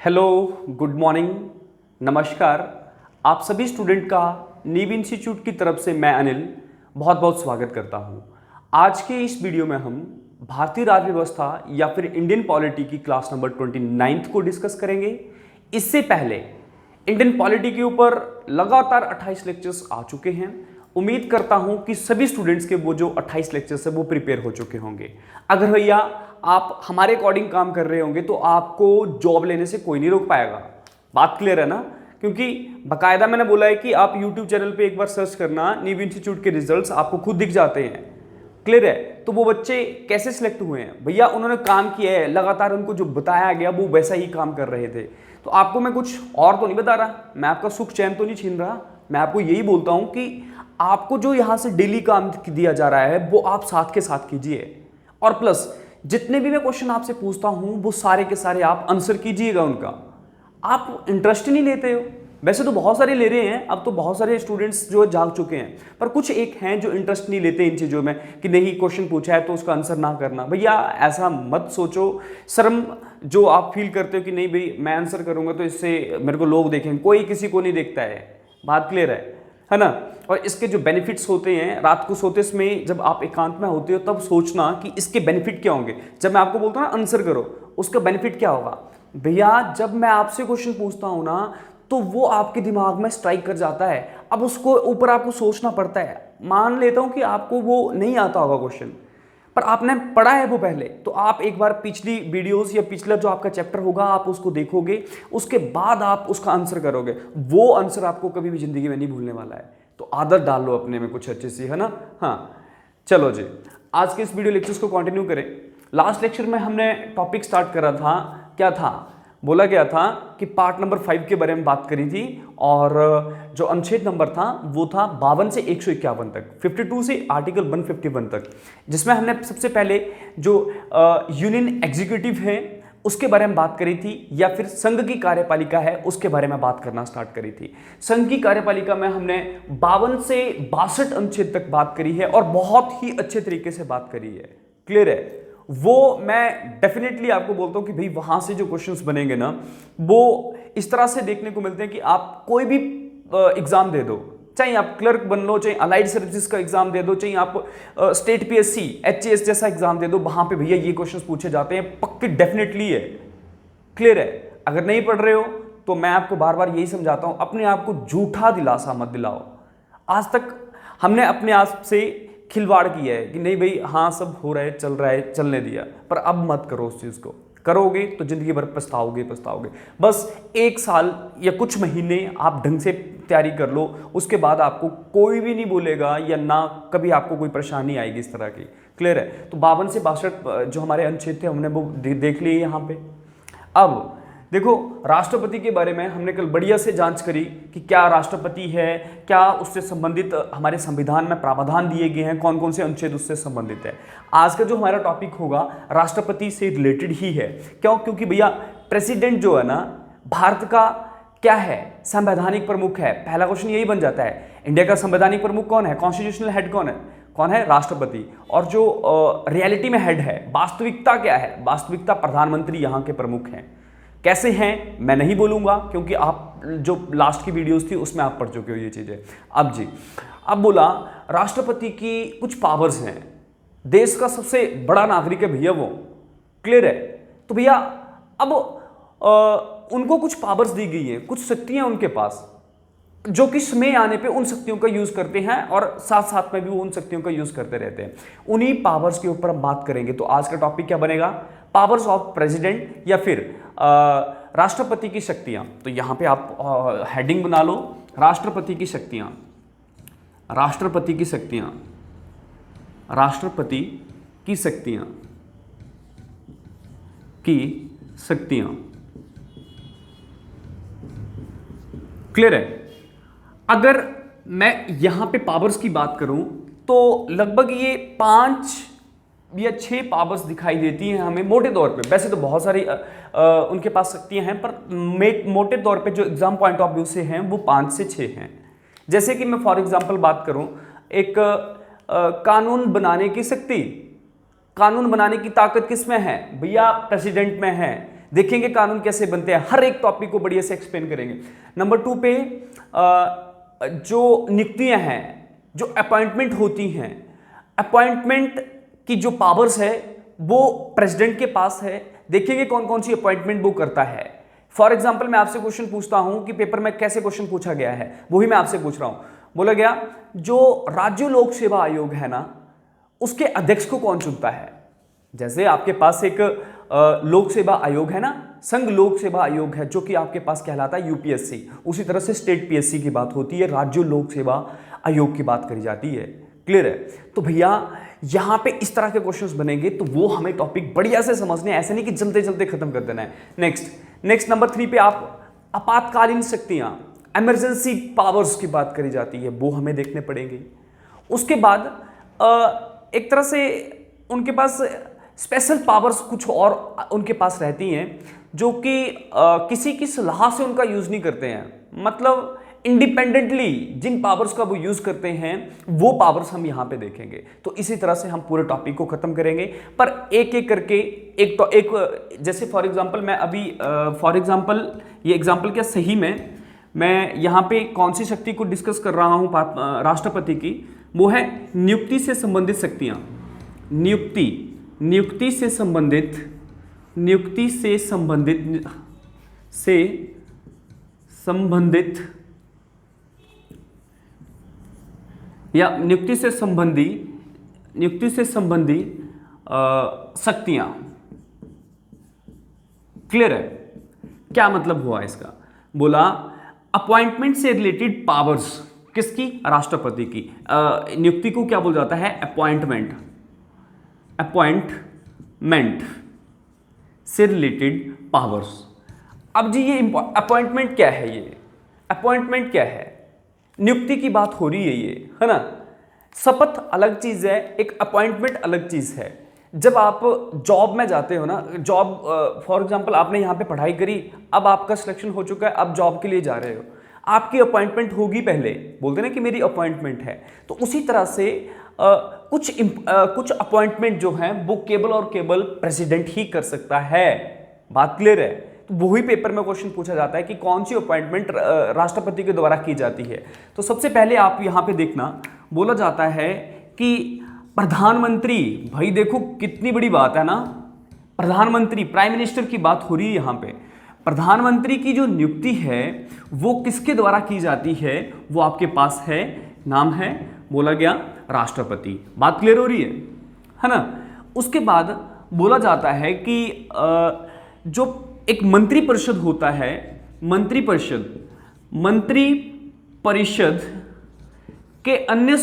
Hello, good morning, नमस्कार। आप सभी स्टूडेंट का नीव इंस्टीट्यूट की तरफ से मैं अनिल बहुत बहुत स्वागत करता हूं। आज के इस वीडियो में हम भारतीय राज्य व्यवस्था या फिर इंडियन पॉलिटी की क्लास नंबर 29 को डिस्कस करेंगे। इससे पहले इंडियन पॉलिटी के ऊपर लगातार 28 लेक्चर्स आ चुके हैं। उम्मीद करता हूं कि सभी स्टूडेंट्स के वो जो 28 लेक्चर्स है वो प्रिपेयर हो चुके होंगे। अगर भैया आप हमारे अकॉर्डिंग काम कर रहे होंगे तो आपको जॉब लेने से कोई नहीं रोक पाएगा। बात क्लियर है ना? क्योंकि बाकायदा मैंने बोला है कि आप यूट्यूब चैनल पे एक बार सर्च करना, नीव इंस्टीट्यूट के रिजल्ट्स आपको खुद दिख जाते हैं। क्लियर है? तो वो बच्चे कैसे सिलेक्ट हुए हैं भैया? उन्होंने काम किया है, लगातार उनको जो बताया गया वो वैसा ही काम कर रहे थे। तो आपको मैं कुछ और तो नहीं बता रहा, मैं आपका सुख चैन तो नहीं छीन रहा। मैं आपको यही बोलता हूं कि आपको जो यहां से डेली काम दिया जा रहा है वो आप साथ के साथ कीजिए, और प्लस जितने भी मैं क्वेश्चन आपसे पूछता हूं वो सारे के सारे आप आंसर कीजिएगा उनका। आप इंटरेस्ट ही नहीं लेते हो। वैसे तो बहुत सारे ले रहे हैं, अब तो बहुत सारे स्टूडेंट्स जो जाग चुके हैं, पर कुछ एक हैं जो इंटरेस्ट नहीं लेते इन चीज़ों में कि नहीं क्वेश्चन पूछा है तो उसका आंसर ना करना। भैया ऐसा मत सोचो। शर्म जो आप फील करते हो कि नहीं भाई मैं आंसर करूंगा तो इससे मेरे को लोग देखेंगे, कोई किसी को नहीं देखता है। बात क्लियर है ना? और इसके जो बेनिफिट्स होते हैं, रात को सोते समय जब आप एकांत में होते हो तब सोचना कि इसके बेनिफिट क्या होंगे। जब मैं आपको बोलता हूँ ना आंसर करो, उसका बेनिफिट क्या होगा भैया? जब मैं आपसे क्वेश्चन पूछता हूं ना तो वो आपके दिमाग में स्ट्राइक कर जाता है। अब उसको ऊपर आपको सोचना पड़ता है। मान लेता हूं कि आपको वो नहीं आता होगा क्वेश्चन, पर आपने पढ़ा है वो पहले, तो आप एक बार पिछली वीडियोस या पिछला जो आपका चैप्टर होगा आप उसको देखोगे, उसके बाद आप उसका आंसर करोगे। वो आंसर आपको कभी भी जिंदगी में नहीं भूलने वाला है। तो आदत डाल लो अपने में कुछ अच्छी सी, है ना? हाँ चलो जी, आज के इस वीडियो लेक्चर्स को कंटिन्यू करें। लास्ट लेक्चर में हमने टॉपिक स्टार्ट करा था, क्या था? बोला गया था कि पार्ट नंबर 5 के बारे में बात करी थी, और जो अनुच्छेद नंबर था वो था 52 से 151 तक, 52 से आर्टिकल 151 तक, जिसमें हमने सबसे पहले जो यूनियन एग्जीक्यूटिव है उसके बारे में बात करी थी, या फिर संघ की कार्यपालिका है उसके बारे में बात करना स्टार्ट करी थी। संघ की कार्यपालिका में हमने 52 से 62 अनुच्छेद तक बात करी है और बहुत ही अच्छे तरीके से बात करी है। क्लियर है? वो मैं डेफिनेटली आपको बोलता हूं कि भाई वहां से जो क्वेश्चंस बनेंगे ना वो इस तरह से देखने को मिलते हैं कि आप कोई भी एग्जाम दे दो, चाहे आप क्लर्क बन लो, चाहे अलाइड सर्विसेज का एग्जाम दे दो, चाहे आप स्टेट पीएससी एचएएस जैसा एग्जाम दे दो, वहां पे भैया ये क्वेश्चंस पूछे जाते हैं, पक्के डेफिनेटली है। क्लियर है? अगर नहीं पढ़ रहे हो तो मैं आपको बार बार यही समझाता हूं, अपने आप को झूठा दिलासा मत दिलाओ। आज तक हमने अपने आप से खिलवाड़ किया है कि नहीं भाई हाँ सब हो रहा है, चल रहा है, चलने दिया, पर अब मत करो उस चीज़ को। करोगे तो जिंदगी भर पछताओगे। बस 1 साल या कुछ महीने आप ढंग से तैयारी कर लो, उसके बाद आपको कोई भी नहीं बोलेगा या ना कभी आपको कोई परेशानी आएगी इस तरह की। क्लियर है? तो 52 से 62 जो हमारे अनुच्छेद थे हमने वो देख लिए यहाँ पे। अब देखो, राष्ट्रपति के बारे में हमने कल बढ़िया से जांच करी कि क्या राष्ट्रपति है, क्या उससे संबंधित हमारे संविधान में प्रावधान दिए गए हैं, कौन कौन से अनुच्छेद उससे संबंधित है। आज का जो हमारा टॉपिक होगा राष्ट्रपति से रिलेटेड ही है। क्यों? क्योंकि भैया प्रेसिडेंट जो है ना भारत का क्या है? संवैधानिक प्रमुख है। पहला क्वेश्चन यही बन जाता है, इंडिया का संवैधानिक प्रमुख कौन है? कॉन्स्टिट्यूशनल हेड कौन है? राष्ट्रपति। और जो रियलिटी में हेड है, वास्तविकता क्या है? वास्तविकता प्रधानमंत्री यहाँ के प्रमुख हैं। कैसे हैं मैं नहीं बोलूंगा, क्योंकि आप जो लास्ट की वीडियोस थी उसमें आप पढ़ चुके हो ये चीजें। अब जी, अब बोला राष्ट्रपति की कुछ पावर्स हैं, देश का सबसे बड़ा नागरिक है भैया वो। क्लियर है? तो भैया अब उनको कुछ पावर्स दी गई है, कुछ शक्तियां उनके पास, जो कि समय आने पे उन शक्तियों का यूज करते हैं और साथ साथ में भी वो उन शक्तियों का यूज करते रहते हैं। उन्हीं पावर्स के ऊपर हम बात करेंगे। तो आज का टॉपिक क्या बनेगा? पावर्स ऑफ प्रेसिडेंट या फिर राष्ट्रपति की शक्तियां। तो यहां पे आप हेडिंग बना लो, राष्ट्रपति की शक्तियां, राष्ट्रपति की शक्तियां, राष्ट्रपति की शक्तियां, की शक्तियां। क्लियर है? अगर मैं यहां पे पावर्स की बात करूं तो लगभग ये 5 या 6 पावर्स दिखाई देती हैं हमें मोटे तौर पे। वैसे तो बहुत सारी उनके पास शक्तियां हैं, पर मोटे तौर पे जो एग्जाम पॉइंट ऑफ व्यू से हैं वो 5 से 6 हैं। जैसे कि मैं फॉर एग्जांपल बात करूं, एक कानून बनाने की शक्ति, कानून बनाने की ताकत किस में है भैया? प्रेसिडेंट में है। देखेंगे कानून कैसे बनते हैं, हर एक टॉपिक को बढ़िया से एक्सप्लेन करेंगे। नंबर 2 पे जो नियुक्तियां हैं, जो अपॉइंटमेंट होती हैं, अपॉइंटमेंट की जो पावर्स है वो प्रेसिडेंट के पास है। देखेंगे कौन कौन सी अपॉइंटमेंट वो करता है। फॉर एग्जाम्पल मैं आपसे क्वेश्चन पूछता हूं कि पेपर में कैसे क्वेश्चन पूछा गया है, वही मैं आपसे पूछ रहा हूं। बोला गया जो राज्य लोक सेवा आयोग है ना, उसके अध्यक्ष को कौन चुनता है। जैसे आपके पास एक लोक सेवा आयोग है ना, संघ लोक सेवा आयोग है, जो कि आपके पास कहलाता है यूपीएससी। उसी तरह से स्टेट पीएससी की बात होती है, राज्य लोक सेवा आयोग की बात करी जाती है। क्लियर है। तो भैया यहां पे इस तरह के क्वेश्चंस बनेंगे, तो वो हमें टॉपिक बढ़िया से समझने, ऐसे नहीं कि जल्दी जल्दी खत्म कर देना है। नेक्स्ट नंबर 3 पे आप आपातकालीन शक्तियां, इमरजेंसी पावर्स की बात करी जाती है, वो हमें देखने पड़ेंगे। उसके बाद एक तरह से उनके पास स्पेशल पावर्स कुछ और उनके पास रहती हैं, जो कि किसी की सलाह से उनका यूज नहीं करते हैं। मतलब इंडिपेंडेंटली जिन पावर्स का वो यूज करते हैं, वो पावर्स हम यहां पे देखेंगे। तो इसी तरह से हम पूरे टॉपिक को खत्म करेंगे, पर एक एक करके एक जैसे फॉर एग्जांपल मैं अभी फॉर एग्जांपल ये एग्जांपल क्या सही में मैं यहां पे कौन सी शक्ति को डिस्कस कर रहा हूं राष्ट्रपति की, वो है नियुक्ति से संबंधित शक्तियां। नियुक्ति से संबंधित या नियुक्ति से संबंधी शक्तियां। क्लियर है। क्या मतलब हुआ इसका? बोला अपॉइंटमेंट से रिलेटेड पावर्स किसकी? राष्ट्रपति की। नियुक्ति को क्या बोला जाता है? अपॉइंटमेंट से रिलेटेड पावर्स। अब जी ये अपॉइंटमेंट क्या है? ये अपॉइंटमेंट क्या है? नियुक्ति की बात हो रही है ये, है ना। शपथ अलग चीज है, एक अपॉइंटमेंट अलग चीज है। जब आप जॉब में जाते हो ना, जॉब फॉर एग्जांपल आपने यहाँ पे पढ़ाई करी, अब आपका सिलेक्शन हो चुका है, अब जॉब के लिए जा रहे हो, आपकी अपॉइंटमेंट होगी पहले, बोलते ना कि मेरी अपॉइंटमेंट है। तो उसी तरह से कुछ अपॉइंटमेंट जो है वो केवल और केवल प्रेसिडेंट ही कर सकता है। बात क्लियर है। तो वही पेपर में क्वेश्चन पूछा जाता है कि कौन सी अपॉइंटमेंट राष्ट्रपति के द्वारा की जाती है। तो सबसे पहले आप यहां पे देखना, बोला जाता है कि प्रधानमंत्री, भाई देखो कितनी बड़ी बात है ना, प्रधानमंत्री प्राइम मिनिस्टर की बात हो रही है यहां पे। प्रधानमंत्री की जो नियुक्ति है वो किसके द्वारा की जाती है? वो आपके पास है, नाम है, बोला गया राष्ट्रपति। बात क्लियर हो रही है ना। उसके बाद बोला जाता है कि जो एक मंत्री परिषद होता है, मंत्री परिषद के अन्य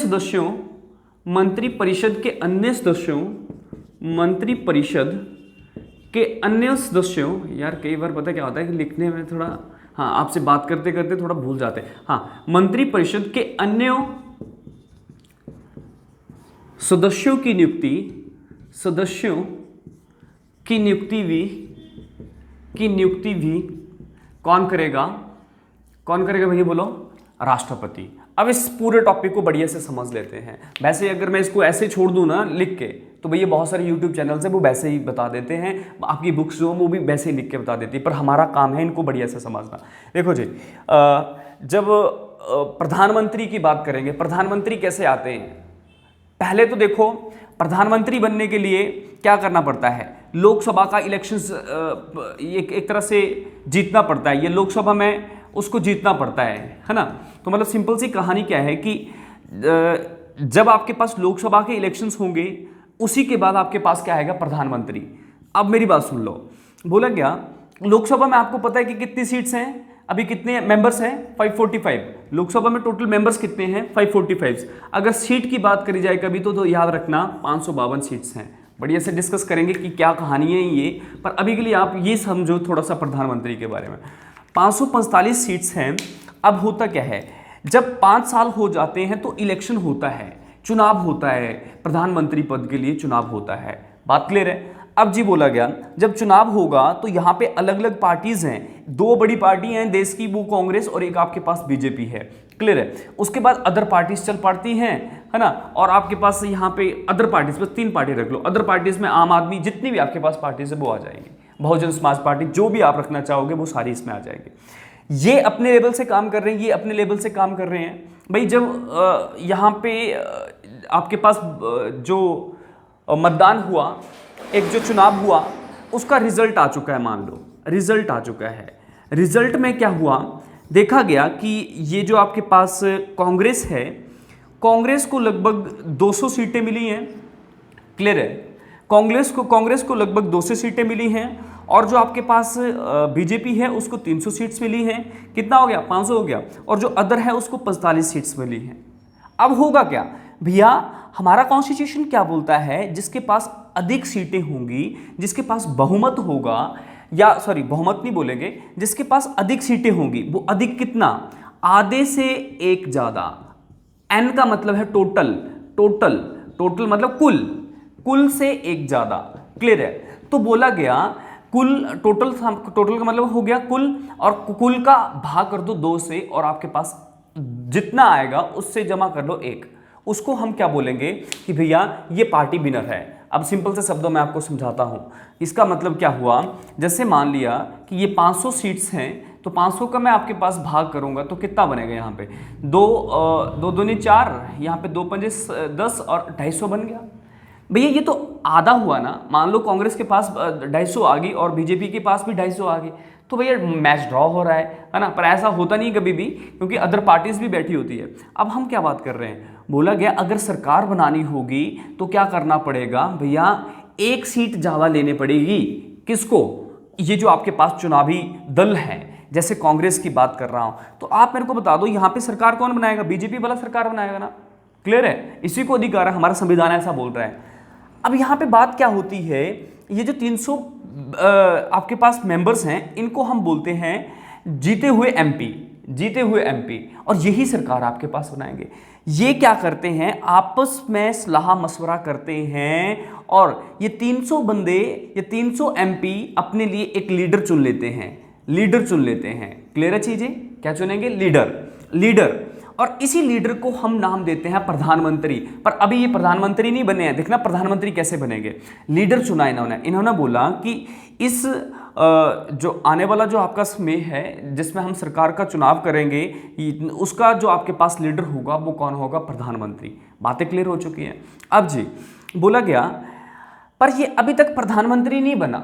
सदस्यों, यार कई बार पता क्या होता है कि लिखने में थोड़ा, हाँ आपसे बात करते करते थोड़ा भूल जाते हैं। हाँ, मंत्री परिषद के अन्य सदस्यों की नियुक्ति भी कौन करेगा भैया? बोलो, राष्ट्रपति। अब इस पूरे टॉपिक को बढ़िया से समझ लेते हैं। वैसे अगर मैं इसको ऐसे छोड़ दूं ना लिख के, तो भैया बहुत सारे यूट्यूब चैनल्स हैं वो वैसे ही बता देते हैं, आपकी बुक्स जो वो भी वैसे ही लिख के बता देती है, पर हमारा काम है इनको बढ़िया से समझना। देखो जी, जब प्रधानमंत्री की बात करेंगे, प्रधानमंत्री कैसे आते हैं? पहले तो देखो, प्रधानमंत्री बनने के लिए क्या करना पड़ता है? लोकसभा का इलेक्शंस एक तरह से जीतना पड़ता है। ये लोकसभा में उसको जीतना पड़ता है ना। तो मतलब सिंपल सी कहानी क्या है कि जब आपके पास लोकसभा के इलेक्शंस होंगे, उसी के बाद आपके पास क्या आएगा? प्रधानमंत्री। अब मेरी बात सुन लो, बोला गया लोकसभा में आपको पता है कि कितनी सीट्स हैं, अभी कितने मेंबर्स हैं? 545। लोकसभा में टोटल मेंबर्स कितने हैं? 545। अगर सीट की बात करी जाए कभी तो याद रखना 552 सीट्स हैं। बढ़िया से डिस्कस करेंगे कि क्या कहानी है ये, पर अभी के लिए आप ये समझो थोड़ा सा प्रधानमंत्री के बारे में। 545 सीट्स हैं। अब होता क्या है, जब 5 साल हो जाते हैं तो इलेक्शन होता है, चुनाव होता है, प्रधानमंत्री पद के लिए चुनाव होता है। बात क्लियर है। अब जी बोला गया जब चुनाव होगा तो यहाँ पे अलग अलग पार्टीज हैं, 2 बड़ी पार्टी हैं देश की, वो कांग्रेस और एक आपके पास बीजेपी है। क्लियर है। उसके बाद अदर पार्टीज चल पड़ती हैं, है ना। और आपके पास यहाँ पे अदर पार्टीज, बस 3 पार्टी रख लो, अदर पार्टीज में आम आदमी, जितनी भी आपके पास पार्टीज है वो आ जाएंगी। बहुजन समाज पार्टी, जो भी आप रखना चाहोगे वो सारी इसमें आ जाएगी। ये अपने लेवल से काम कर रहे हैं, ये अपने लेवल से काम कर रहे हैं। भाई जब यहाँ पे आपके पास जो मतदान हुआ, एक जो चुनाव हुआ, उसका रिजल्ट आ चुका है, मान लो रिजल्ट आ चुका है। रिजल्ट में क्या हुआ, देखा गया कि ये जो आपके पास कांग्रेस है, कांग्रेस को लगभग 200 सीटें मिली हैं। क्लियर है? कांग्रेस को लगभग 200 सीटें मिली हैं, और जो आपके पास बीजेपी है उसको 300 सीट्स मिली हैं। कितना हो गया? 500 हो गया। और जो अदर है उसको 45 सीट्स मिली हैं। अब होगा क्या भैया, हमारा कॉन्स्टिट्यूशन क्या बोलता है, जिसके पास अधिक सीटें होंगी, जिसके पास बहुमत होगा, या सॉरी बहुमत नहीं बोलेंगे, जिसके पास अधिक सीटें होंगी, वो अधिक कितना? आधे से एक ज्यादा। एन का मतलब है टोटल, टोटल मतलब कुल से एक ज्यादा। क्लियर है? तो बोला गया कुल, टोटल का मतलब हो गया कुल, और कुल का भाग कर दो 2 से, और आपके पास जितना आएगा उससे जमा कर लो 1। उसको हम क्या बोलेंगे कि भैया ये पार्टी विनर है। अब सिंपल से शब्दों में आपको समझाता हूं। इसका मतलब क्या हुआ, जैसे मान लिया कि ये 500 सीट्स हैं, तो 500 का मैं आपके पास भाग करूंगा तो कितना बनेगा? यहाँ पे 2 दूनी 4, यहाँ पे 2 पंजे 10 और 250 बन गया। भैया ये तो आधा हुआ ना। मान लो कांग्रेस के पास 250 आ गई और बीजेपी के पास भी 250 आ गई, तो भैया मैच ड्रॉ हो रहा है ना। पर ऐसा होता नहीं कभी भी, क्योंकि अदर पार्टीज भी बैठी होती है। अब हम क्या बात कर रहे हैं, बोला गया अगर सरकार बनानी होगी तो क्या करना पड़ेगा भैया, 1 सीट ज़्यादा लेने पड़ेगी। किसको? ये जो आपके पास चुनावी दल है, जैसे कांग्रेस की बात कर रहा हूं, तो आप मेरे को बता दो यहाँ पे सरकार कौन बनाएगा? बीजेपी वाला सरकार बनाएगा ना। क्लियर है? इसी को अधिकार है, हमारा संविधान ऐसा बोल रहा है। अब यहाँ पे बात क्या होती है, ये जो 300 आपके पास मेंबर्स हैं, इनको हम बोलते हैं जीते हुए एमपी, और यही सरकार आपके पास बनाएंगे। ये क्या करते हैं, आपस में सलाह मशवरा करते हैं, और ये 300 बंदे, ये 300 एमपी अपने लिए एक लीडर चुन लेते हैं। क्लियर है चीजें? क्या चुनेंगे? लीडर। और इसी लीडर को हम नाम देते हैं प्रधानमंत्री। पर अभी ये प्रधानमंत्री नहीं बने हैं। देखना प्रधानमंत्री कैसे बनेंगे। लीडर चुना इन्होंने बोला कि इस जो आने वाला जो आपका समय है, जिसमें हम सरकार का चुनाव करेंगे, उसका जो आपके पास लीडर होगा वो कौन होगा? प्रधानमंत्री। बातें क्लियर हो चुकी हैं। अब जी बोला गया, पर ये अभी तक प्रधानमंत्री नहीं बना।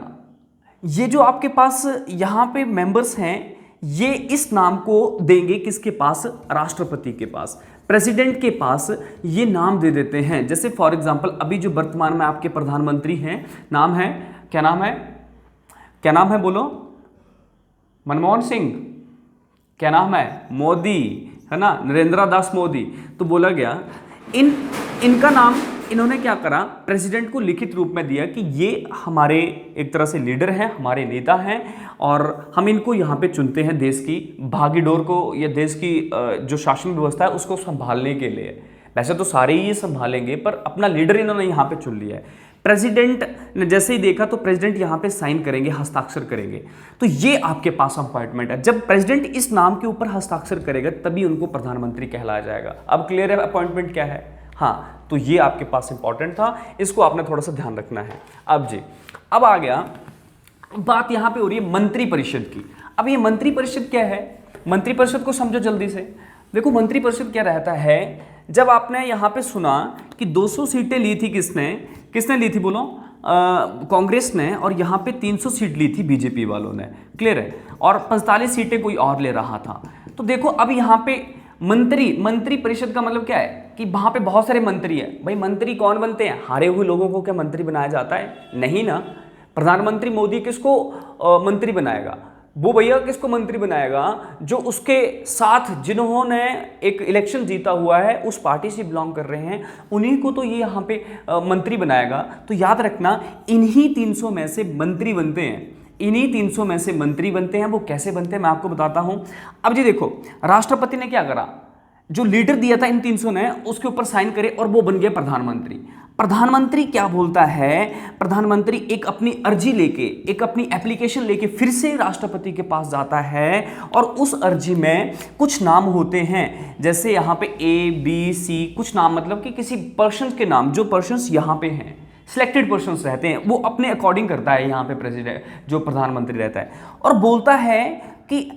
ये जो आपके पास यहाँ पे मेंबर्स हैं, ये इस नाम को देंगे किसके पास? राष्ट्रपति के पास, प्रेसिडेंट के पास ये नाम दे देते हैं। जैसे फॉर एग्जांपल अभी जो वर्तमान में आपके प्रधानमंत्री हैं, नाम है, क्या नाम है बोलो? मनमोहन सिंह। क्या नाम है? मोदी, है ना, नरेंद्र दास मोदी। तो बोला गया इनका नाम इन्होंने क्या करा, प्रेसिडेंट को लिखित रूप में दिया कि ये हमारे एक तरह से लीडर हैं, हमारे नेता हैं, और हम इनको यहाँ पे चुनते हैं देश की भागीडोर को, या देश की जो शासन व्यवस्था है उसको संभालने के लिए। वैसे तो सारे ही ये संभालेंगे, पर अपना लीडर इन्होंने यहाँ पे चुन लिया है। प्रेसिडेंट ने जैसे ही देखा तो प्रेसिडेंट यहाँ पे साइन करेंगे, हस्ताक्षर करेंगे, तो ये आपके पास अपॉइंटमेंट है। जब प्रेसिडेंट इस नाम के ऊपर हस्ताक्षर करेगा तभी उनको प्रधानमंत्री कहलाया जाएगा। अब क्लियर है अपॉइंटमेंट क्या है? हाँ, तो ये आपके पास इंपॉर्टेंट था, इसको आपने थोड़ा सा ध्यान रखना है। अब आ गया बात यहाँ पे हो रही है मंत्रिपरिषद की। अब ये मंत्रिपरिषद क्या है? मंत्रिपरिषद को समझो जल्दी से। देखो मंत्रिपरिषद क्या रहता है, जब आपने यहाँ पे सुना कि 200 सीटें ली थी, किसने ली थी बोलो? कांग्रेस ने, और यहाँ पे 300 सीट ली थी बीजेपी वालों ने। क्लियर है? और 45 सीटें कोई और ले रहा था। तो देखो अब यहाँ पे मंत्री परिषद का मतलब क्या है कि वहां पे बहुत सारे मंत्री हैं। भाई मंत्री कौन बनते हैं? हारे हुए लोगों को क्या मंत्री बनाया जाता है? नहीं ना। प्रधानमंत्री मोदी किसको मंत्री बनाएगा? वो भैया किसको मंत्री बनाएगा? जो उसके साथ जिन्होंने एक इलेक्शन जीता हुआ है, उस पार्टी से बिलोंग कर रहे हैं, उन्हीं को तो ये यहाँ पे मंत्री बनाएगा। तो याद रखना, इन्हीं 300 में से मंत्री बनते हैं। वो कैसे बनते हैं मैं आपको बताता हूं। अब जी देखो, राष्ट्रपति ने क्या करा, जो लीडर दिया था इन 300 ने, उसके ऊपर साइन करे और वो बन गया प्रधानमंत्री। प्रधानमंत्री क्या बोलता है? प्रधानमंत्री एक अपनी अर्जी लेके, एक अपनी एप्लीकेशन लेके फिर से राष्ट्रपति के पास जाता है, और उस अर्जी में कुछ नाम होते हैं, जैसे यहाँ पे A, B, C, कुछ नाम, मतलब कि किसी पर्सन के नाम, जो पर्सन्स यहाँ पे हैं, सिलेक्टेड पर्सन्स रहते हैं, वो अपने अकॉर्डिंग करता है यहाँ पे प्रेसिडेंट जो प्रधानमंत्री रहता है, और बोलता है कि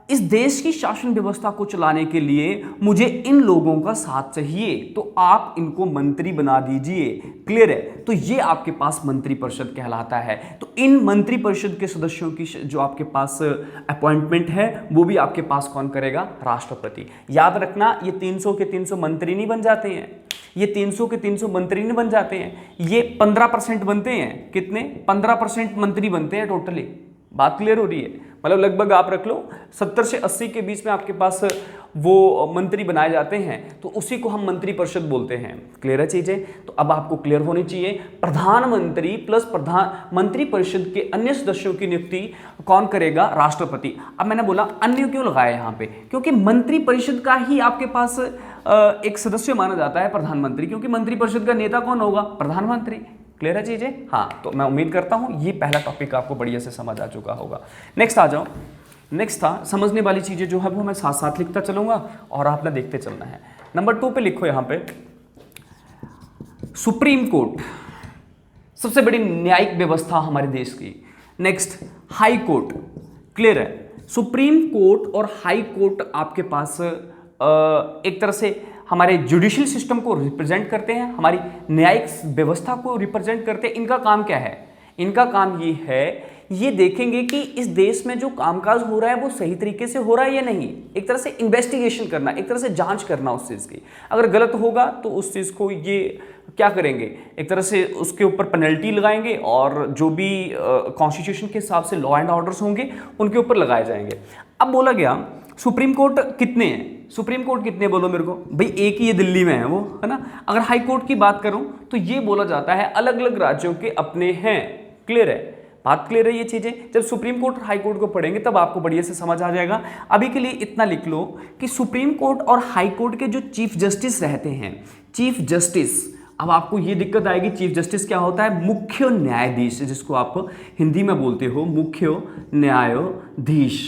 इस देश की शासन व्यवस्था को चलाने के लिए मुझे इन लोगों का साथ चाहिए, तो आप इनको मंत्री बना दीजिए। क्लियर है? तो ये आपके पास मंत्रिपरिषद कहलाता है। तो इन मंत्रिपरिषद के सदस्यों की जो आपके पास अपॉइंटमेंट है वो भी आपके पास कौन करेगा? राष्ट्रपति। याद रखना, ये 300 के 300 मंत्री नहीं बन जाते हैं, ये 300 के 300 मंत्री नहीं बन जाते हैं, ये 15% बनते हैं। कितने? 15% मंत्री बनते हैं टोटली। बात क्लियर हो रही है? मतलब लगभग आप रख लो 70 से 80 के बीच में आपके पास वो मंत्री बनाए जाते हैं, तो उसी को हम मंत्रिपरिषद बोलते हैं। क्लियर है चीजें? तो अब आपको क्लियर होनी चाहिए, प्रधानमंत्री प्लस मंत्रिपरिषद के अन्य सदस्यों की नियुक्ति कौन करेगा? राष्ट्रपति। अब मैंने बोला अन्य क्यों लगाया यहाँ पे, क्योंकि मंत्रिपरिषद का ही आपके पास एक सदस्य माना जाता है प्रधानमंत्री, क्योंकि मंत्रिपरिषद का नेता कौन होगा? प्रधानमंत्री। क्लियर है चीजें? हाँ, तो मैं उम्मीद करता हूं ये पहला टॉपिक आपको बढ़िया से समझ आ चुका होगा। नेक्स्ट आ जाओ। नेक्स्ट था समझने वाली चीजें जो है वो मैं साथ साथ लिखता चलूंगा और आपने देखते चलना है। नंबर 2 पे लिखो यहाँ पे, सुप्रीम कोर्ट सबसे बड़ी न्यायिक व्यवस्था हमारे देश की। Next, high court. क्लियर है? सुप्रीम कोर्ट और हाई कोर्ट आपके पास एक तरह से हमारे जुडिशियल सिस्टम को रिप्रेजेंट करते हैं, हमारी न्यायिक व्यवस्था को रिप्रेजेंट करते हैं। इनका काम क्या है? इनका काम ये है, ये देखेंगे कि इस देश में जो कामकाज हो रहा है वो सही तरीके से हो रहा है या नहीं। एक तरह से इन्वेस्टिगेशन करना, एक तरह से जांच करना उस चीज़ की। अगर गलत होगा तो उस चीज़ को ये क्या करेंगे? एक तरह से उसके ऊपर पेनल्टी लगाएंगे, और जो भी कॉन्स्टिट्यूशन के हिसाब से लॉ एंड ऑर्डर्स होंगे उनके ऊपर लगाए जाएंगे। अब बोला गया सुप्रीम कोर्ट कितने हैं? सुप्रीम कोर्ट कितने बोलो मेरे को? भाई एक ही ये दिल्ली में है वो, है ना। अगर हाई कोर्ट की बात करूं तो ये बोला जाता है अलग अलग राज्यों के अपने हैं। क्लियर है? बात क्लियर है ये चीजें? जब सुप्रीम कोर्ट और हाई कोर्ट को पढ़ेंगे तब आपको बढ़िया से समझ आ जाएगा। अभी के लिए इतना लिख लो कि सुप्रीम कोर्ट और हाई कोर्ट के जो चीफ जस्टिस रहते हैं, चीफ जस्टिस, अब आपको ये दिक्कत आएगी, चीफ जस्टिस क्या होता है? मुख्य न्यायाधीश, जिसको आप हिंदी में बोलते हो मुख्य न्यायाधीश।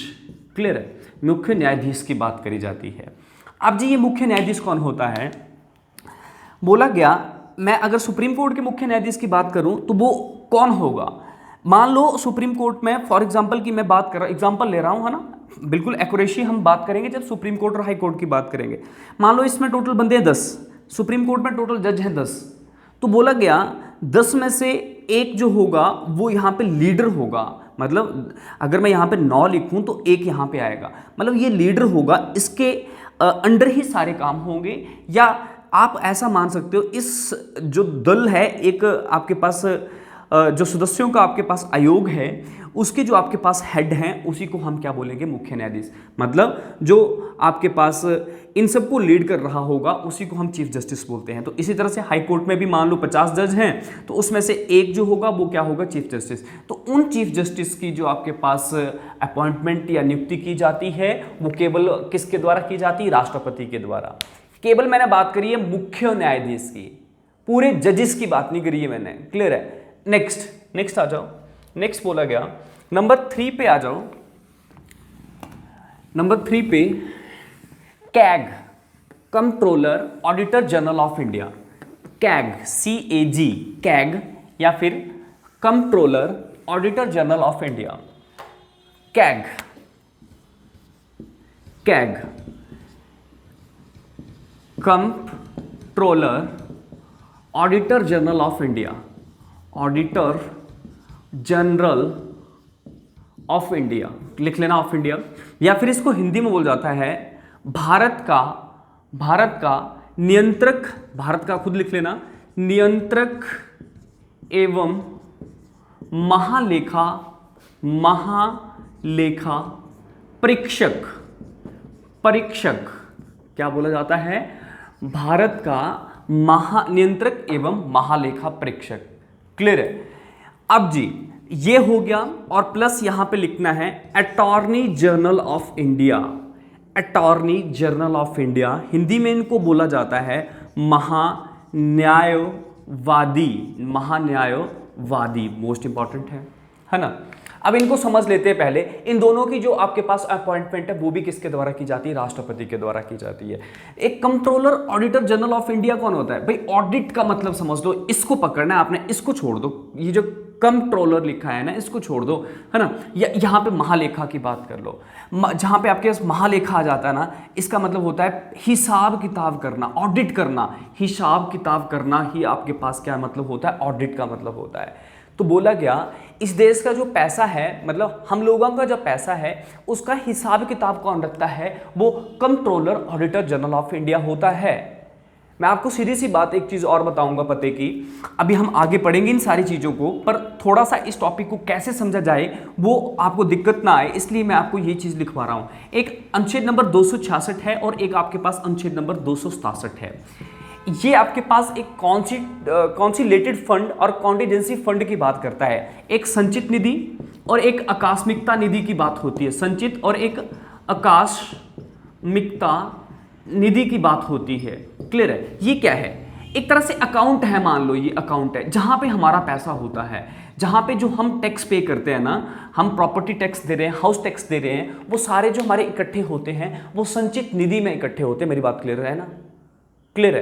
क्लियर है? मुख्य न्यायाधीश की बात करी जाती है। अब जी ये मुख्य न्यायाधीश कौन होता है? बोला गया, मैं अगर सुप्रीम कोर्ट के मुख्य न्यायाधीश की बात करूं तो वो कौन होगा? मान लो सुप्रीम कोर्ट में, फॉर एग्जांपल की मैं बात कर रहा हूं, एग्जांपल ले रहा हूं, है ना, बिल्कुल एक्यूरेसी हम बात करेंगे जब सुप्रीम कोर्ट और हाई कोर्ट की बात करेंगे। मान लो इसमें टोटल बंदे हैं 10, सुप्रीम कोर्ट में टोटल जज हैं 10, तो बोला गया 10 में से एक जो होगा वो यहाँ पे लीडर होगा। मतलब अगर मैं यहाँ पे 9 लिखूं तो एक यहाँ पे आएगा, मतलब ये लीडर होगा, इसके अंडर ही सारे काम होंगे। या आप ऐसा मान सकते हो, इस जो दल है, एक आपके पास जो सदस्यों का आपके पास आयोग है, उसके जो आपके पास हेड हैं उसी को हम क्या बोलेंगे? मुख्य न्यायाधीश। मतलब जो आपके पास इन सबको लीड कर रहा होगा उसी को हम चीफ जस्टिस बोलते हैं। तो इसी तरह से हाई कोर्ट में भी मान लो 50 जज हैं, तो उसमें से एक जो होगा वो क्या होगा? Chief justice. तो उन चीफ जस्टिस की जो आपके पास अपॉइंटमेंट या नियुक्ति की जाती है वो केवल किसके द्वारा की जाती है? राष्ट्रपति के द्वारा। केवल मैंने बात करी है मुख्य न्यायाधीश की, पूरे जजेस की बात नहीं करी है मैंने। क्लियर है? नेक्स्ट आ जाओ। नेक्स्ट बोला गया नंबर 3 पे आ जाओ। नंबर 3 पे CAG, controller auditor general of India. CAG, CAG, CAG, या फिर controller auditor general of India. CAG, CAG, controller auditor general of India, auditor general of India, लिख लेना ऑफ इंडिया। या फिर इसको हिंदी में बोल जाता है भारत का नियंत्रक, भारत का खुद लिख लेना, नियंत्रक एवं महालेखा परीक्षक। क्या बोला जाता है? भारत का नियंत्रक एवं महालेखा परीक्षक। क्लियर है? अब जी ये हो गया, और प्लस यहां पे लिखना है attorney general of India. Attorney general of India, Hindi में इनको बोला जाता है महान्यायवादी। मोस्ट इंपॉर्टेंट है ना। अब इनको समझ लेते हैं पहले। इन दोनों की जो आपके पास अपॉइंटमेंट है वो भी किसके द्वारा की जाती है? राष्ट्रपति के द्वारा की जाती है। एक controller auditor general of India कौन होता है भाई? ऑडिट का मतलब समझ लो, इसको पकड़ना है आपने, इसको छोड़ दो, ये जो कंट्रोलर लिखा है ना इसको छोड़ दो, है ना। यहाँ पे महालेखा की बात कर लो, जहाँ पे आपके पास महालेखा आ जाता है ना, इसका मतलब होता है हिसाब किताब करना, ऑडिट करना, हिसाब किताब करना ही आपके पास क्या मतलब होता है? ऑडिट का मतलब होता है। तो बोला गया इस देश का जो पैसा है, मतलब हम लोगों का जो पैसा है, उसका हिसाब किताब कौन रखता है? वो controller auditor general of India होता है। मैं आपको सीधी सी बात एक चीज और बताऊंगा पते की, अभी हम आगे पढ़ेंगे इन सारी चीजों को, पर थोड़ा सा इस टॉपिक को कैसे समझा जाए वो आपको दिक्कत ना आए, इसलिए मैं आपको ये चीज लिखवा रहा हूं। एक अनुच्छेद नंबर 266 है और एक आपके पास अनुच्छेद नंबर 267 है। ये आपके पास एक कॉन्सिलेटेड फंड और कॉन्टिजेंसी फंड की बात करता है। एक संचित निधि और एक आकस्मिकता निधि की बात होती है। संचित और एक आकस्मिकता निधि की बात होती है। क्लियर है? ये क्या है? एक तरह से अकाउंट है, मान लो ये अकाउंट है जहां पे हमारा पैसा होता है, जहां पे जो हम टैक्स पे करते हैं ना, हम प्रॉपर्टी टैक्स दे रहे हैं, हाउस टैक्स दे रहे हैं, वो सारे जो हमारे इकट्ठे होते हैं वो संचित निधि में इकट्ठे होते हैं। मेरी बात क्लियर है ना? क्लियर है?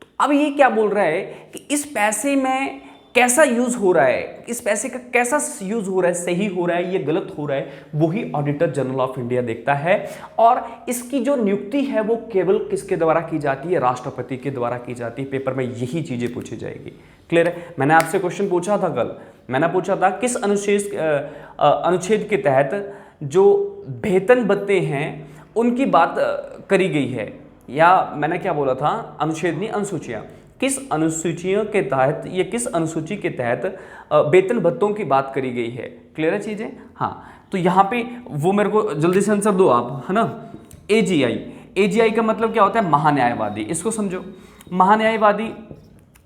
तो अब ये क्या बोल रहा है कि इस पैसे में कैसा यूज हो रहा है, इस पैसे का कैसा यूज हो रहा है, सही हो रहा है, ये गलत हो रहा है, वही ऑडिटर जनरल ऑफ इंडिया देखता है। और इसकी जो नियुक्ति है वो केवल किसके द्वारा की जाती है? राष्ट्रपति के द्वारा की जाती है। पेपर में यही चीजें पूछी जाएगी। क्लियर है? मैंने आपसे क्वेश्चन पूछा था कल, मैंने पूछा था किस अनुच्छेद के तहत जो वेतन भत्ते हैं उनकी बात करी गई है, या मैंने क्या बोला था? अनुच्छेद नहीं, अनुसूचियां। किस अनुसूचियों के तहत, ये किस अनुसूची के तहत वेतन भत्तों की बात करी गई है? क्लियर है चीजें? हाँ, तो यहाँ पे वो मेरे को जल्दी से आंसर दो आप, है ना। एजीआई, एजीआई का मतलब क्या होता है? महान्यायवादी। इसको समझो, महान्यायवादी,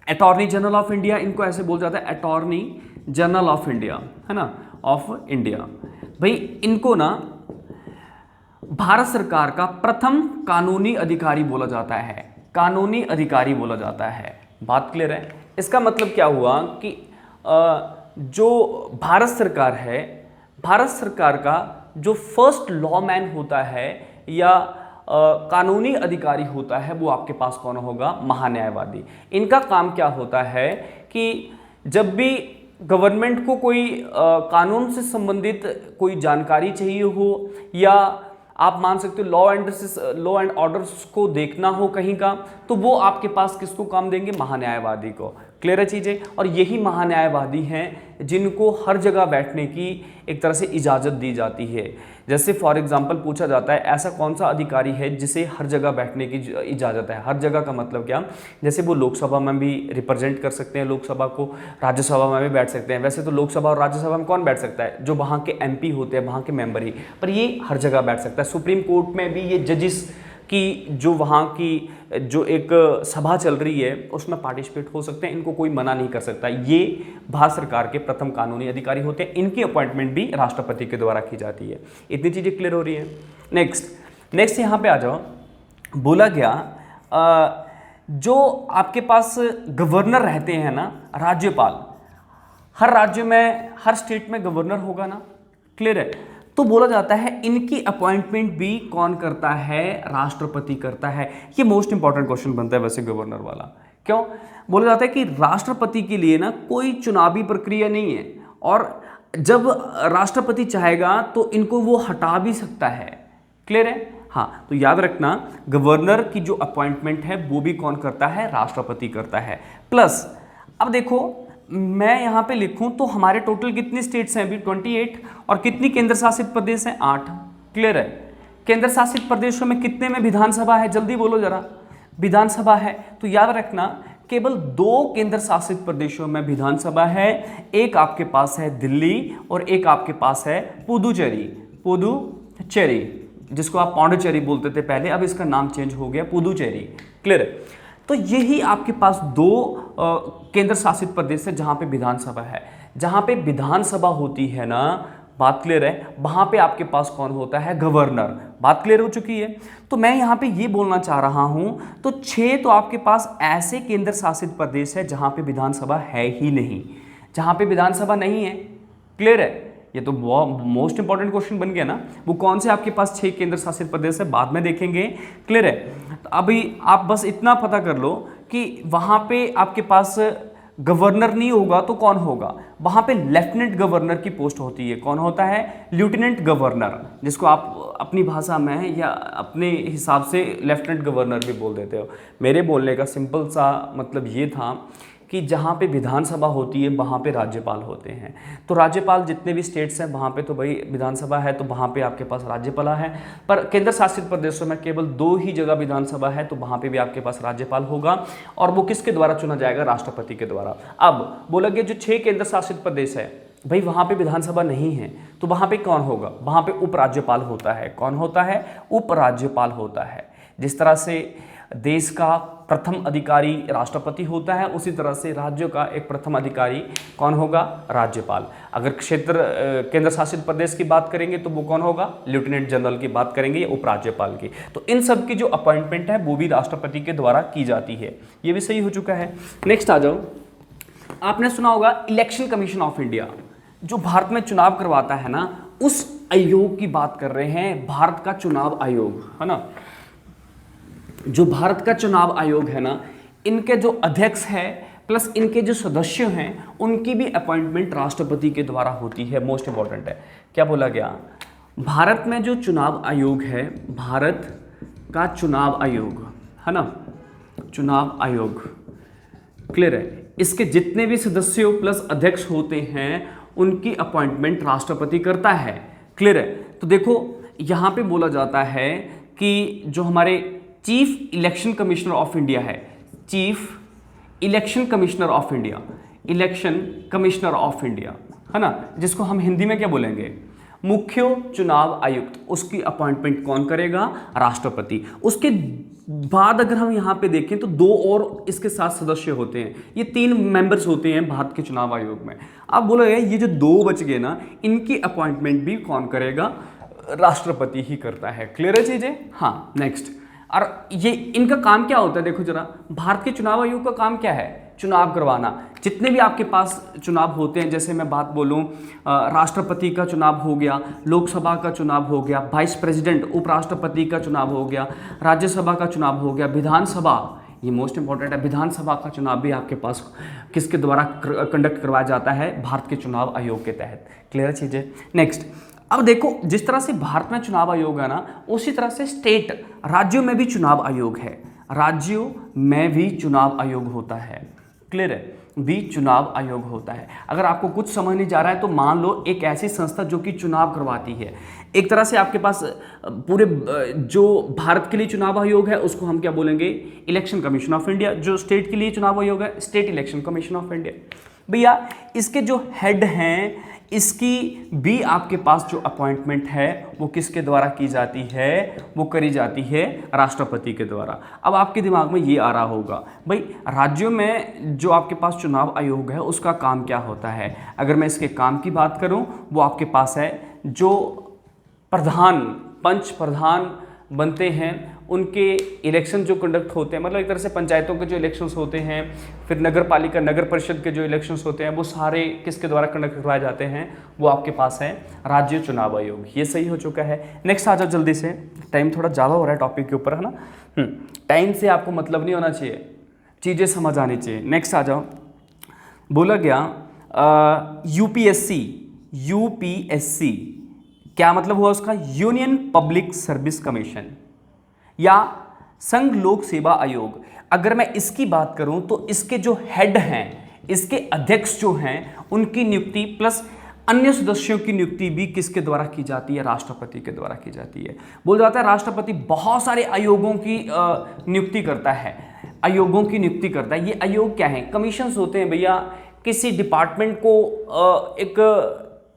अटॉर्नी जनरल ऑफ इंडिया, इनको ऐसे बोल जाता है अटॉर्नी जनरल ऑफ इंडिया, है ना, ऑफ इंडिया। भाई इनको ना भारत सरकार का प्रथम कानूनी अधिकारी बोला जाता है, कानूनी अधिकारी बोला जाता है। बात क्लियर है? इसका मतलब क्या हुआ कि जो भारत सरकार है, भारत सरकार का जो फर्स्ट लॉमैन होता है या कानूनी अधिकारी होता है, वो आपके पास कौन होगा? महान्यायवादी। इनका काम क्या होता है कि जब भी गवर्नमेंट को कोई कानून से संबंधित कोई जानकारी चाहिए हो, या आप मान सकते हो लॉ एंड ऑर्डर्स को देखना हो कहीं का, तो वो आपके पास किसको काम देंगे? महान्यायवादी को। क्लियर है चीजें? और यही महान्यायवादी हैं जिनको हर जगह बैठने की एक तरह से इजाज़त दी जाती है। जैसे फॉर एग्जांपल पूछा जाता है ऐसा कौन सा अधिकारी है जिसे हर जगह बैठने की इजाज़त है? हर जगह का मतलब क्या? जैसे वो लोकसभा में भी रिप्रेजेंट कर सकते हैं लोकसभा को, राज्यसभा में भी बैठ सकते हैं। वैसे तो लोकसभा और राज्यसभा में कौन बैठ सकता है? जो वहाँ के एमपी होते हैं, वहाँ के मेंबर ही, पर ये हर जगह बैठ सकता है। सुप्रीम कोर्ट में भी ये जजिस की जो वहाँ की जो एक सभा चल रही है उसमें पार्टिसिपेट हो सकते हैं, इनको कोई मना नहीं कर सकता। ये भारत सरकार के प्रथम कानूनी अधिकारी होते हैं, इनकी अपॉइंटमेंट भी राष्ट्रपति के द्वारा की जाती है। इतनी चीज़ें क्लियर हो रही है? नेक्स्ट यहाँ पे आ जाओ। बोला गया जो आपके पास गवर्नर रहते हैं ना, राज्यपाल, हर राज्य में, हर स्टेट में गवर्नर होगा ना। क्लियर है? तो बोला जाता है इनकी अपॉइंटमेंट भी कौन करता है? राष्ट्रपति करता है। ये मोस्ट इंपॉर्टेंट क्वेश्चन बनता है वैसे गवर्नर वाला। क्यों? बोला जाता है कि राष्ट्रपति के लिए ना कोई चुनावी प्रक्रिया नहीं है, और जब राष्ट्रपति चाहेगा तो इनको वो हटा भी सकता है। क्लियर है? हाँ, तो याद रखना गवर्नर की जो अपॉइंटमेंट है वो भी कौन करता है? राष्ट्रपति करता है। प्लस अब देखो, मैं यहाँ पे लिखूं तो हमारे टोटल कितनी स्टेट्स हैं अभी? 28। और कितनी केंद्र शासित प्रदेश हैं? 8। क्लियर है? केंद्र शासित प्रदेशों में कितने में विधानसभा है? जल्दी बोलो जरा। विधानसभा है, तो याद रखना केवल 2 केंद्र शासित प्रदेशों में विधानसभा है। एक आपके पास है दिल्ली और एक आपके पास है पुदुचेरी, पुदुचेरी, जिसको आप पौंडीचेरी बोलते थे पहले, अब इसका नाम चेंज हो गया पुदुचेरी। क्लियर है? तो यही आपके पास 2 केंद्र शासित प्रदेश है जहां पे विधानसभा है। जहां पे विधानसभा होती है ना, बात क्लियर है, वहां पे आपके पास कौन होता है? गवर्नर। बात क्लियर हो चुकी है? तो मैं यहां पे ये बोलना चाह रहा हूं, तो 6 तो आपके पास ऐसे केंद्र शासित प्रदेश है जहां पे विधानसभा है ही नहीं, जहां पे विधानसभा नहीं है। क्लियर है? ये तो मोस्ट इंपॉर्टेंट क्वेश्चन बन गया ना। वो कौन से आपके पास 6 केंद्र शासित प्रदेश है, बाद में देखेंगे। क्लियर है। तो अभी आप बस इतना पता कर लो कि वहाँ पे आपके पास गवर्नर नहीं होगा तो कौन होगा, वहाँ पे लेफ्टिनेंट गवर्नर की पोस्ट होती है। कौन होता है? लेफ्टिनेंट गवर्नर, जिसको आप अपनी भाषा में या अपने हिसाब से लेफ्टिनेंट गवर्नर भी बोल देते हो। मेरे बोलने का सिंपल सा मतलब ये था कि जहाँ पे विधानसभा होती है वहाँ पे राज्यपाल होते हैं। तो राज्यपाल जितने भी स्टेट्स हैं वहाँ पे तो भाई विधानसभा है, तो वहाँ पे आपके पास राज्यपाल है। पर केंद्र शासित प्रदेशों में केवल 2 ही जगह विधानसभा है, तो वहाँ पे भी आपके पास राज्यपाल होगा। और वो किसके द्वारा चुना जाएगा? राष्ट्रपति के द्वारा। अब बोला गया जो 6 केंद्र शासित प्रदेश है भाई वहाँ पे विधानसभा नहीं है, तो वहाँ पे कौन होगा? वहाँ पे उपराज्यपाल होता है। कौन होता है? उपराज्यपाल होता है। जिस तरह से देश का प्रथम अधिकारी राष्ट्रपति होता है, उसी तरह से राज्यों का एक प्रथम अधिकारी कौन होगा? राज्यपाल। अगर क्षेत्र केंद्र शासित प्रदेश की बात करेंगे तो वो कौन होगा? लेफ्टिनेंट जनरल की बात करेंगे या उपराज्यपाल की। तो इन सब की जो अपॉइंटमेंट है वो भी राष्ट्रपति के द्वारा की जाती है। ये भी सही हो चुका है। नेक्स्ट आ जाओ। आपने सुना होगा इलेक्शन कमीशन ऑफ इंडिया, जो भारत में चुनाव करवाता है ना, उस आयोग की बात कर रहे हैं। भारत का चुनाव आयोग है ना, जो भारत का चुनाव आयोग है ना, इनके जो अध्यक्ष है प्लस इनके जो सदस्य हैं उनकी भी अपॉइंटमेंट राष्ट्रपति के द्वारा होती है। मोस्ट इंपॉर्टेंट है। क्या बोला गया? भारत में जो चुनाव आयोग है, भारत का चुनाव आयोग है ना, चुनाव आयोग, क्लियर है, इसके जितने भी सदस्यों प्लस अध्यक्ष होते हैं उनकी अपॉइंटमेंट राष्ट्रपति करता है। क्लियर है। तो देखो यहाँ पे बोला जाता है कि जो हमारे chief election commissioner of India है, chief election commissioner of India, election commissioner of India है ना, जिसको हम हिंदी में क्या बोलेंगे? मुख्य चुनाव आयुक्त, उसकी अपॉइंटमेंट कौन करेगा? राष्ट्रपति। उसके बाद अगर हम यहाँ पे देखें तो 2 और इसके साथ सदस्य होते हैं। ये 3 मेंबर्स होते हैं भारत के चुनाव आयोग में। आप बोलो ये जो 2 बच गए ना, इनकी अपॉइंटमेंट भी कौन करेगा? राष्ट्रपति ही करता है। क्लियर है चीजें? हाँ। नेक्स्ट, और ये इनका काम क्या होता है? देखो जरा, भारत के चुनाव आयोग का काम क्या है? चुनाव करवाना। जितने भी आपके पास चुनाव होते हैं, जैसे मैं बात बोलूं, राष्ट्रपति का चुनाव हो गया, लोकसभा का चुनाव हो गया, वाइस प्रेसिडेंट उपराष्ट्रपति का चुनाव हो गया, राज्यसभा का चुनाव हो गया, विधानसभा, ये मोस्ट इंपॉर्टेंट है, विधानसभा का चुनाव भी आपके पास किसके द्वारा कंडक्ट करवाया जाता है? भारत के चुनाव आयोग के तहत। क्लियर चीज़ें? नेक्स्ट, अब देखो जिस तरह से भारत में चुनाव आयोग है ना, उसी तरह से स्टेट राज्यों में भी चुनाव आयोग है। राज्यों में भी चुनाव आयोग होता है। क्लियर है? भी चुनाव आयोग होता है। अगर आपको कुछ समझ नहीं जा रहा है तो मान लो एक ऐसी संस्था जो कि चुनाव करवाती है, एक तरह से आपके पास पूरे जो भारत के लिए चुनाव आयोग है उसको हम क्या बोलेंगे? Election commission of India. जो स्टेट के लिए चुनाव आयोग है, state election commission of India. भैया इसके जो हेड हैं, इसकी भी आपके पास जो अपॉइंटमेंट है वो किसके द्वारा की जाती है? वो करी जाती है राष्ट्रपति के द्वारा। अब आपके दिमाग में ये आ रहा होगा भाई राज्यों में जो आपके पास चुनाव आयोग है उसका काम क्या होता है? अगर मैं इसके काम की बात करूं, वो आपके पास है जो प्रधान, पंच प्रधान बनते हैं, उनके इलेक्शन जो कंडक्ट होते हैं, मतलब एक तरह से पंचायतों के जो इलेक्शंस होते हैं, फिर नगर पालिका नगर परिषद के जो इलेक्शंस होते हैं, वो सारे किसके द्वारा कंडक्ट करवाए जाते हैं? वो आपके पास है राज्य चुनाव आयोग। ये सही हो चुका है। नेक्स्ट आ जाओ जल्दी से, टाइम थोड़ा ज़्यादा हो रहा है टॉपिक के ऊपर, है ना। टाइम से आपको मतलब नहीं होना चाहिए, चीज़ें समझ आनी चाहिए। नेक्स्ट आ जाओ। बोला गया यूपीएससी क्या मतलब हुआ उसका? यूनियन पब्लिक सर्विस कमीशन या संघ लोक सेवा आयोग। अगर मैं इसकी बात करूं तो इसके जो हेड हैं, इसके अध्यक्ष जो हैं, उनकी नियुक्ति प्लस अन्य सदस्यों की नियुक्ति भी किसके द्वारा की जाती है? राष्ट्रपति के द्वारा की जाती है। बोल जाता है राष्ट्रपति बहुत सारे आयोगों की नियुक्ति करता है, आयोगों की नियुक्ति करता है। ये आयोग क्या है? कमीशंस होते हैं भैया, किसी डिपार्टमेंट को एक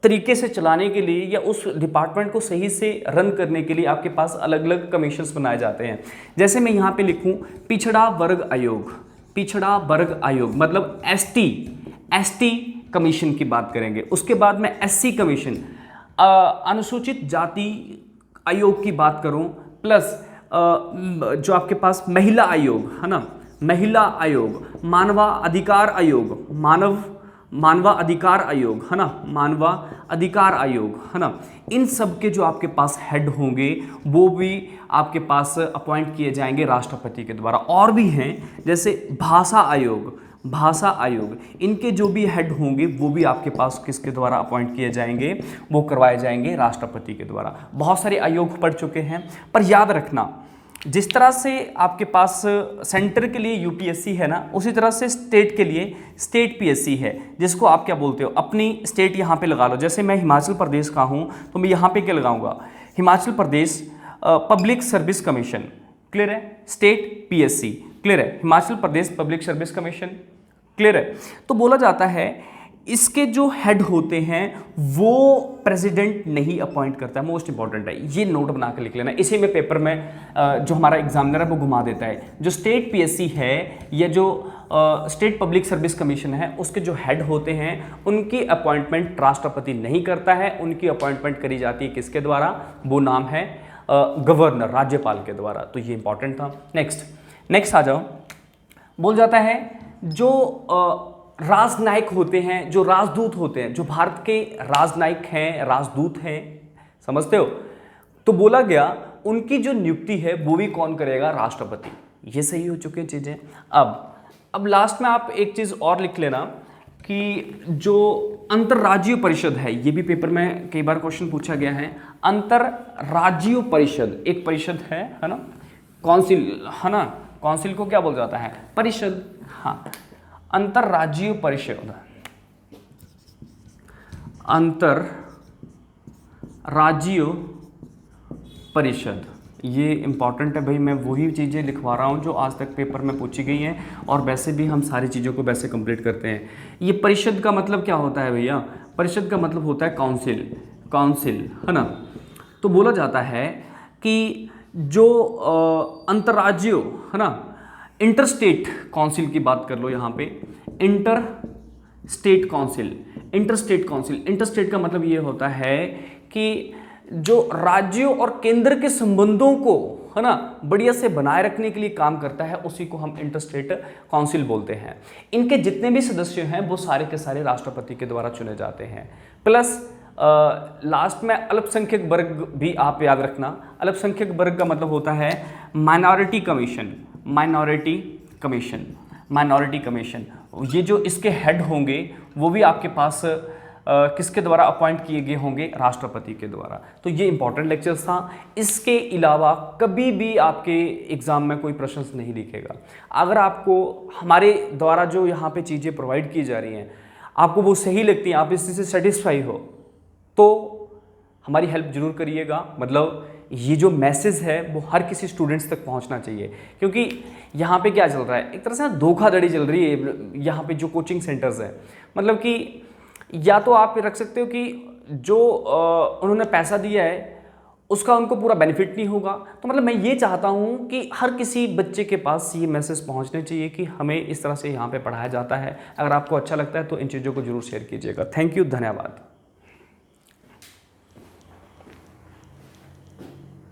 तरीके से चलाने के लिए या उस डिपार्टमेंट को सही से रन करने के लिए आपके पास अलग अलग कमीशंस बनाए जाते हैं। जैसे मैं यहाँ पे लिखूँ पिछड़ा वर्ग आयोग, पिछड़ा वर्ग आयोग मतलब एसटी कमीशन की बात करेंगे। उसके बाद में एससी कमीशन, अनुसूचित जाति आयोग की बात करूँ, प्लस जो आपके पास महिला आयोग है ना, महिला आयोग, मानवा अधिकार आयोग, मानवा अधिकार आयोग है ना, मानवा अधिकार आयोग, है ना, इन सब के जो आपके पास हेड होंगे वो भी आपके पास अपॉइंट किए जाएंगे राष्ट्रपति के द्वारा। और भी हैं जैसे भाषा आयोग, भाषा आयोग, इनके जो भी हेड होंगे वो भी आपके पास किसके द्वारा अपॉइंट किए जाएंगे, वो करवाए जाएंगे राष्ट्रपति के द्वारा। बहुत सारे आयोग पढ़ चुके हैं, पर याद रखना जिस तरह से आपके पास सेंटर के लिए यूपीएससी है ना, उसी तरह से स्टेट के लिए स्टेट पीएससी है, जिसको आप क्या बोलते हो, अपनी स्टेट यहाँ पे लगा लो। जैसे मैं हिमाचल प्रदेश का हूँ तो मैं यहाँ पे क्या लगाऊंगा, Himachal Pradesh public service commission, clear है, स्टेट पीएससी, क्लियर है, Himachal Pradesh public service commission, clear है। तो बोला जाता है इसके जो हेड होते हैं वो प्रेसिडेंट नहीं अपॉइंट करता है, मोस्ट इंपॉर्टेंट है, ये नोट बना के लिख लेना। इसी में पेपर में जो हमारा एग्जामिनर है वो घुमा देता है। जो स्टेट पीएससी है या जो स्टेट पब्लिक सर्विस कमीशन है, उसके जो हेड होते हैं उनकी अपॉइंटमेंट राष्ट्रपति नहीं करता है, उनकी अपॉइंटमेंट करी जाती है किसके द्वारा, वो नाम है गवर्नर, राज्यपाल के द्वारा। तो ये इंपॉर्टेंट था। नेक्स्ट आ जाओ। बोल जाता है जो राजनायक होते हैं, जो राजदूत होते हैं, जो भारत के राजनायक हैं, राजदूत हैं, समझते हो, तो बोला गया उनकी जो नियुक्ति है वो भी कौन करेगा, राष्ट्रपति। ये सही हो चुकी चीजें। अब लास्ट में आप एक चीज और लिख लेना कि जो अंतर्राज्यीय परिषद है, ये भी पेपर में कई बार क्वेश्चन पूछा गया है। अंतर्राज्यीय परिषद एक परिषद है ना, काउंसिल है ना, काउंसिल को क्या बोल जाता है, परिषद। हाँ, अंतर्राज्यीय परिषद, अंतर्राज्यीय परिषद, ये इंपॉर्टेंट है भाई। मैं वही चीज़ें लिखवा रहा हूँ जो आज तक पेपर में पूछी गई हैं, और वैसे भी हम सारी चीज़ों को वैसे कंप्लीट करते हैं। ये परिषद का मतलब क्या होता है भैया, परिषद का मतलब होता है काउंसिल, काउंसिल, है ना। तो बोला जाता है कि जो अंतर्राज्यीय, है ना, इंटर स्टेट काउंसिल की बात कर लो यहाँ पे, inter state council, inter state council, inter state का मतलब ये होता है कि जो राज्यों और केंद्र के संबंधों को, है ना, बढ़िया से बनाए रखने के लिए काम करता है, उसी को हम इंटर स्टेट काउंसिल बोलते हैं। इनके जितने भी सदस्य हैं वो सारे के सारे राष्ट्रपति के द्वारा चुने जाते हैं। प्लस लास्ट में अल्पसंख्यक वर्ग भी आप याद रखना। अल्पसंख्यक वर्ग का मतलब होता है minority commission, minority commission, minority commission. ये जो इसके हेड होंगे वो भी आपके पास किसके द्वारा अपॉइंट किए गए होंगे, राष्ट्रपति के द्वारा। तो ये इंपॉर्टेंट लेक्चर्स था। इसके अलावा कभी भी आपके एग्जाम में कोई प्रश्न नहीं दिखेगा। अगर आपको हमारे द्वारा जो यहाँ पे चीज़ें प्रोवाइड की जा रही हैं आपको वो सही लगती हैं, आप इससे सेटिस्फाई हो, तो हमारी हेल्प जरूर करिएगा। मतलब ये जो मैसेज है वो हर किसी स्टूडेंट्स तक पहुंचना चाहिए, क्योंकि यहाँ पे क्या चल रहा है, एक तरह से धोखाधड़ी चल रही है यहाँ पे जो कोचिंग सेंटर्स हैं। मतलब कि या तो आप रख सकते हो कि जो उन्होंने पैसा दिया है उसका उनको पूरा बेनिफिट नहीं होगा। तो मतलब मैं ये चाहता हूँ कि हर किसी बच्चे के पास ये मैसेज पहुँचने चाहिए कि हमें इस तरह से यहाँ पे पढ़ाया जाता है। अगर आपको अच्छा लगता है तो इन चीज़ों को जरूर शेयर कीजिएगा। थैंक यू, धन्यवाद।